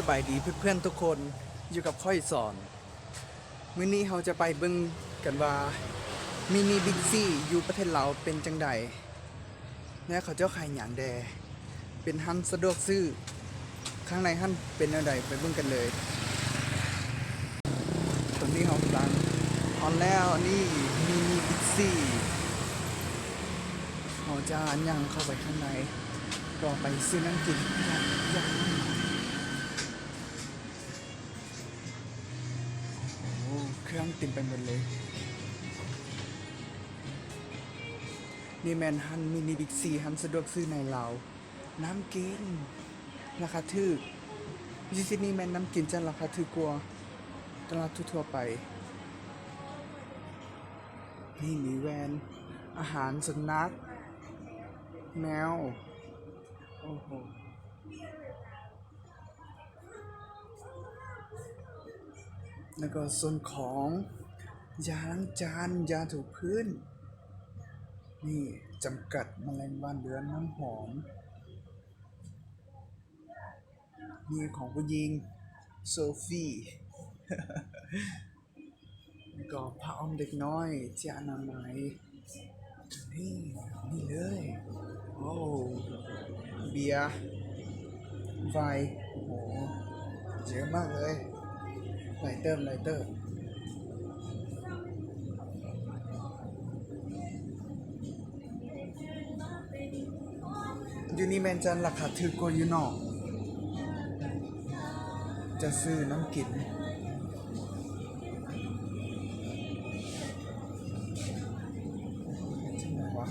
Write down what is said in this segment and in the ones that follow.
สบายดีเพื่อนๆทุกคนอยู่กับค่อยสอนมื้อนี้เราจะไปเบิ่งกันว่ามินิบิ๊กซีอยู่ประเทศลาวเป็นจังใดและเขาเจ้าขายหยังแดเป็นห้างสะดวกซื้อข้างในห้างเป็นแนวใดไปเบิ่งกันเลยตอนนี้เรากำลังออนแล้วนี่มินิบิ๊กซีเราจะย่างเข้าไปข้างในก็ไปซื้อน้ำกินอย่างเครื่องเต็มไปหมดเลยนี่แมนฮันมินิบิ๊กซีฮันสะดวกซื้อในลาวน้ำกินราคาถูกที่นี่แมนน้ำกินจะราคาถูกกว่าตลาดทั่วไปนี่มีแวนอาหารสุนัขแมวโอ้โหแล้วก็ส่วนของยาล้างจานยาถูพื้นนี่จำกัดแมลงวันเรือนน้ำหอมนี่ของผู้หญิงโซฟี่ แล้วก็ผ้าอ้อมเด็กน้อยที่อนามัยนี่เลยโอ้เบียร์ไวน์โอ้โหเยอะมากเลยไลเตอร์ยูนิแมนจันราคาถูกกว่าอยู่นอกจะซื้อน้ำกินที่ไหนวะ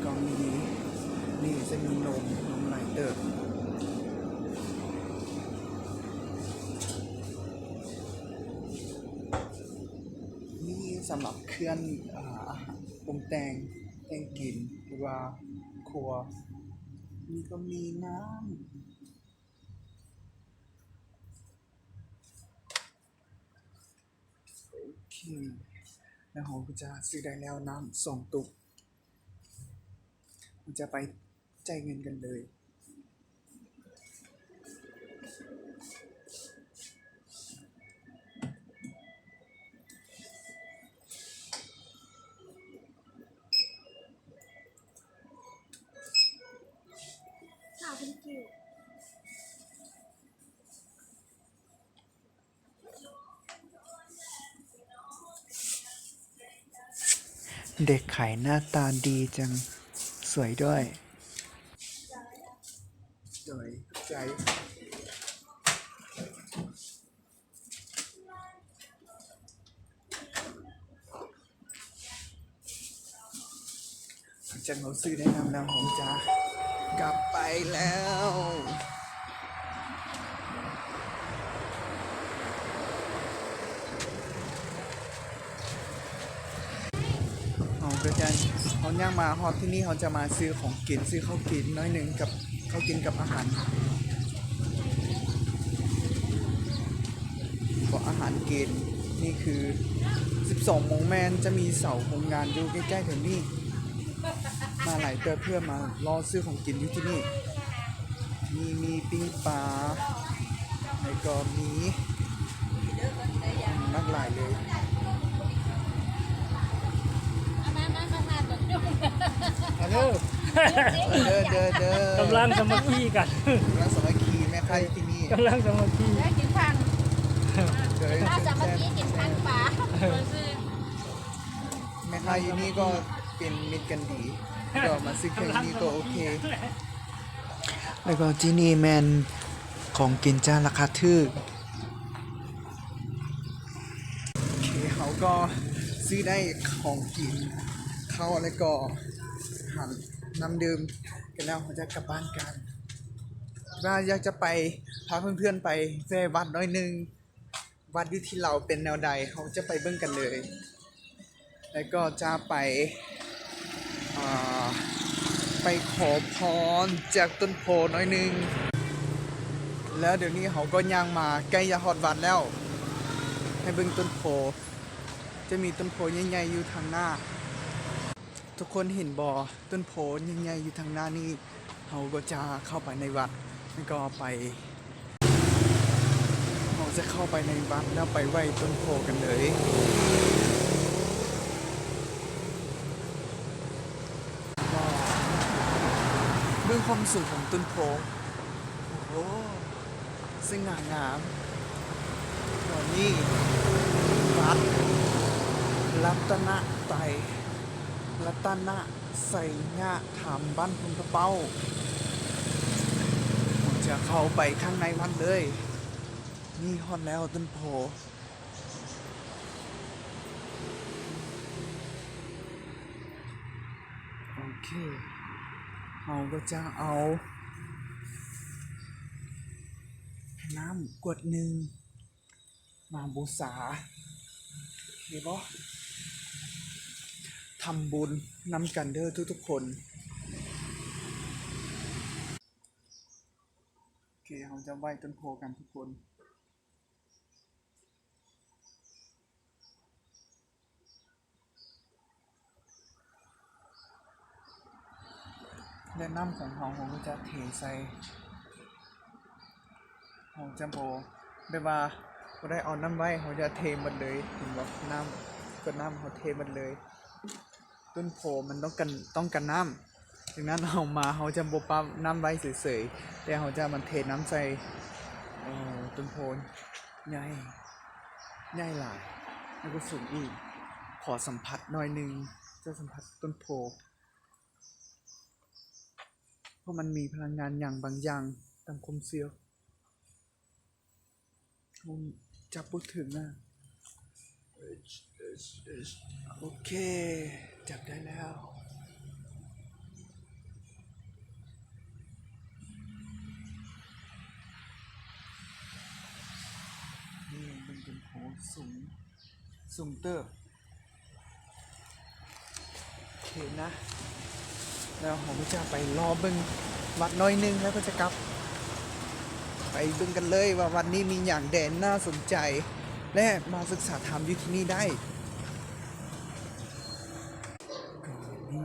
กล่องนี้นี่จะมีนมไลเตอร์นี่สำหรับเครื่องอาหารปรุงแต่งกินหรือว่าครัวนี่ก็มีน้ำโอเคแล้วผมก็จะซื้อได้แล้วน้ำ2 ตุกผมจะไปจ่ายเงินกันเลยค่ะคุณกิวเด็กขายหน้าตาดีจังสวยด้วยสวยใจจากเราซื้อได้นำแล้วผมจะกลับไปแล้วเขาก็จะเขาย่างมาฮอตที่นี่เขาจะมาซื้อของกินซื้อข้าวกินน้อยหนึ่งกับข้าวกินกับอาหารก็อาหารกินนี่คือ12 โมงแมนจะมีเสาโรงงานอยู่ใกล้ๆแถวนี้มาหลายเตอเพื่อมารอซื้อของกินอยู่ที่นี่มีปิ้งปลาแล้วก็มีมากหลายเลยฮัลโหลเด้อก ำลังสามัคคีกัน กำลังสามัคคีแม่ค้าอยู่ที่นี่ กำลังสามัคคี แล้วกินพัน เดี๋ยว ถ้าจะเมื่อกี้กินพันปลา แม่ค้าอยู่นี่ก็เป็นมิตรกันดีก็มาซื้อแค่นี้ก็โอเคแล้วก็ที่นี่แมนของกินจ้าราคาถูกโอเคเขาก็ซื้อได้ของกินข้าวแล้วก็อาหารน้ำดื่มกันแล้วเขาจะกลับบ้านกันว่าอยากจะไปพาเพื่อนๆไปแวะวัดน้อยนึงวัดอยู่ที่เราเป็นแนวใดเขาจะไปเบิ่งกันเลยแล้วก็จะไป ไปขอพรจากต้นโพน้อยหนึงแล้วเดี๋ยวนี้เขาก็ย่างมาใกล้จะฮอดวัดแล้ว ให้เบิ่งต้นโพจะมีต้นโพใหญ่ๆอยู่ทางหน้า ทุกคนเห็นบ่ต้นโพใหญ่ๆอยู่ทางหน้านี่เขาก็จะเข้าไปในวัดแล้วก็ไปเราจะเข้าไปในวัดแล้วไปไหว้ต้นโพกันเลยก็เบื้องความสูงของต้นโพโอ้โหสง่างามตอนนี้วัดรัตนไตรรัตนใส่งะถามบ้านคุณกระเป้าผมจะเข้าไปข้างในวัดเลย นี่ฮอดแล้วต้นโพโอเคเราก็จะเอาน้ำกวดหนึ่งมาบูชาเห็นบ่ทำบุญนำกันเด้อทุกๆคนโอเคเราจะไหว้ต้นโพกันทุกคนและน้ำของเราผมก็จะเทใส่เราจะโบแบบว่าเราได้เอาน้ำไว้เราจะเทหมดเลยเห็นบ่น้ำก็น้ำเราเทหมดเลยต้นโพมันต้องกันน้ำดังนั้นเอามาเขาจะโบปั๊บน้ำไว้เฉยๆแต่เขาจะมันเทน้ำใส่ต้นโพใหญ่ใหญ่หลายแล้วก็สูงอีกขอสัมผัสหน่อยหนึงจะสัมผัสต้นโพเพราะมันมีพลังงานอย่างบางอย่างตามความเชื่อผมจะพูดถึงนะโอเคจับได้แล้วนี่เป็นต้นโพสูงเติบโอเคนะแล้วผมก็จะไปรอเบิ่งวัดน้อยหนึงแล้วก็จะกลับไปเบิ่งกันเลยว่าวันนี้มีอย่างแดนน่าสนใจและมาศึกษาธรรมอยู่ที่นี่ได้นี่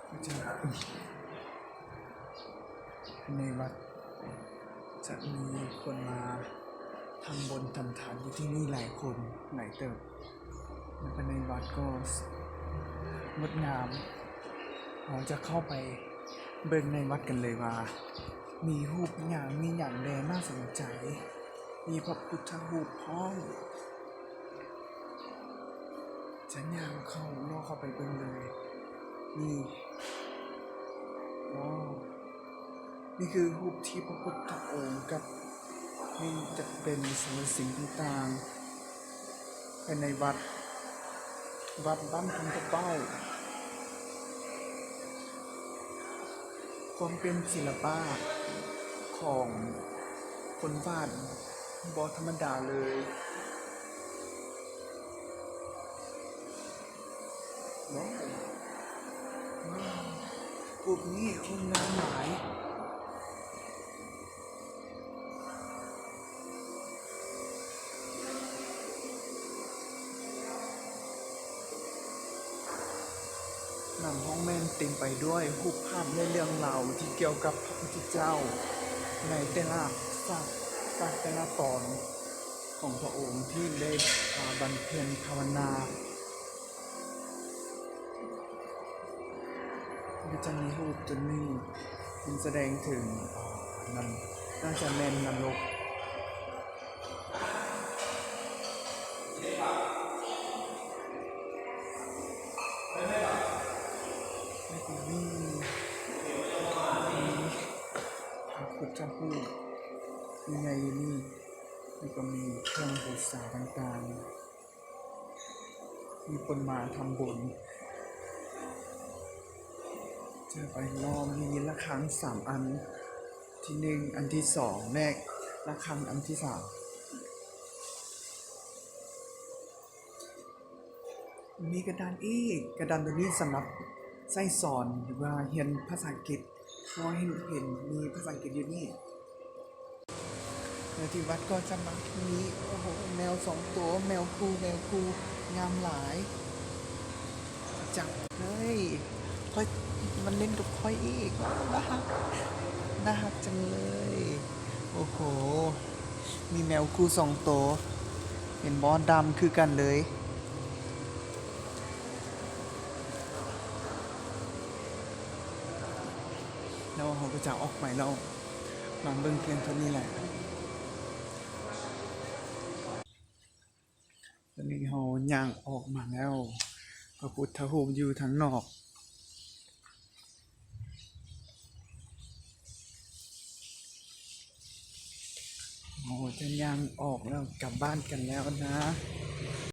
ก็จะในวัดจะมีคนมาทำบุญทำทานอยู่ที่นี่หลายคนหลายเติบแล้วก็ในวัดก็งดงามเราจะเข้าไปเบิ่งในวัดกันเลยว่ามีรูปอย่างมีอย่างแดน่าสนใจมีพระพุทธรูปพร้อมจะย่างเข้าไปเบิ่งเลยนี่ว้าวนี่คือรูปที่พระพุทธองค์กับนี่จะเป็นสรรพสิ่งต่างๆภายในวัดบ้านคุณกระเป้าความเป็นศิลปะของคนวาดบธรรมดาเลยว้าวกลุ่มนี้คนงามหลายหนังห้องแม่นเต็มไปด้วยรูปภาพและเรื่องราวที่เกี่ยวกับพระพุทธเจ้าในแต่ละศาสแต่ละตอนของพระองค์ที่ได้บำเพ็ญภาวนาก็จะมีรูปตัวนี้มันแสดงถึงมันน่าจะแม่นนรกแล้วก็นี่พระพุทธรูปยังไงอยู่นี่แล้วก็มีเครื่องบูชาต่างๆมีคนมาทำบุญจะไปรอมีระฆัง3 อันที่1อันที่2แม่ระฆังอันที่3มีกระดานอีกกระดานตัวนี้สำหรับ ไส้สอนหรือว่าเรียนภาษาอังกฤษเพราะว่าเห็นมีภาษาอังกฤษอยู่นี่แล้วที่วัดก็จะมามีโอ้โหแมวสองตัวแมวคูงามหลายจับเลยค่อยมันเล่นกับค่อยอีกน่ารักจังเลยโอ้โหมีแมวคูสองตัวเห็นบอสดำคือกันเลยแล้วเขาก็จะออกไปแล้วมาเบิ่งเพียงเท่านี้แหละตอนนี้เขาย่างออกมาแล้วพระพุทธรูปอยู่ทางนอกโอ้จะย่างออกแล้วกลับบ้านกันแล้วนะ